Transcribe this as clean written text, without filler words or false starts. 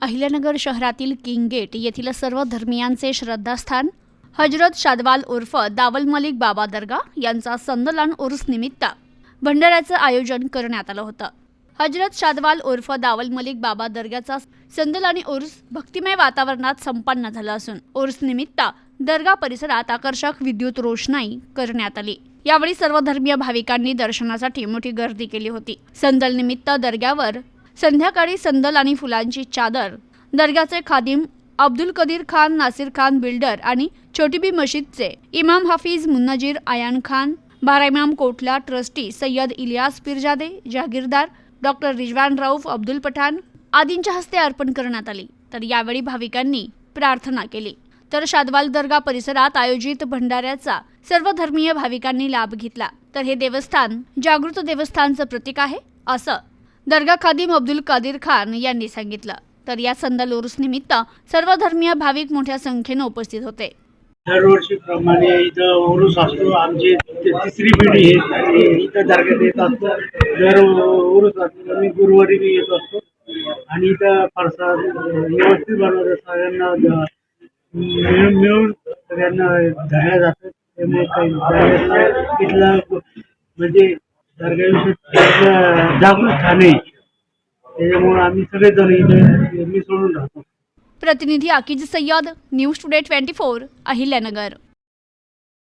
अहिल्यानगर शहरातील king gate येथील सर्व धर्मियांचे श्रद्धास्थान हजरत शादवाल उर्फ दावल मलिक बाबा दर्गा यांचा संदलन उर्स निमित्त भंडाऱ्याचं आयोजन करण्यात आलं होतं। हजरत शादवाल उर्फ दावल मलिक बाबा दर्गाचा संदलन उर्स भक्तिमय वातावरणात संपन्न झाला असून उर्स निमित्त दर्गा परिसरात आकर्षक विद्युत रोषणाई करण्यात आली। यावेळी सर्व धर्मीय भाविकांनी दर्शनासाठी मोठी गर्दी केली होती। संदल निमित्त दर्ग्यावर संध्याकाळी संदल आणि फुलांची चादर दर्ग्याचे खादिम अब्दुल कदीर खान नासिर खान बिल्डर आणि छोटी बी मशीदचे इमाम हाफिज मुन्नजीर आयान खान बारा इमाम कोटला ट्रस्टी सय्यद इलियास पीरजादे जहागीरदार डॉक्टर रिजवान रऊफ अब्दुल पठाण आदींच्या हस्ते अर्पण करण्यात आली। तर यावेळी भाविकांनी प्रार्थना केली। तर शादवाल दर्गा परिसरात आयोजित भंडाऱ्याचा सर्व धर्मीय भाविकांनी लाभ घेतला। तर हे देवस्थान जागृत देवस्थानचं प्रतीक आहे असं दर्गा खादिम अब्दुल कदीर खान यांनी सांगितलं। तर या संदल उर्स निमित्त सर्व धर्मीय भाविक मोठ्या संख्येने उपस्थित होते। दरवर्षीप्रमाणे इथं उरूस असतो। आमची तिसरी पिढी आहे इथं दर्ग्यात येत असतो। दर उरूस असतो आम्ही गुरुवारी बी येत असतो आणि इथं प्रसाद व्यवस्थित बनवतात। सगळ्यांना मिळून सगळ्यांना धरल्या जातं। त्यामुळे काही इथलं म्हणजे दर्ग्याविषयी जागृत ठाणे त्याच्यामुळे आम्ही सगळेजण इथे मिसळून राहतो। प्रतिनिधी आकिज सय्यद, न्यूज टुडे 24, अहिल्यानगर।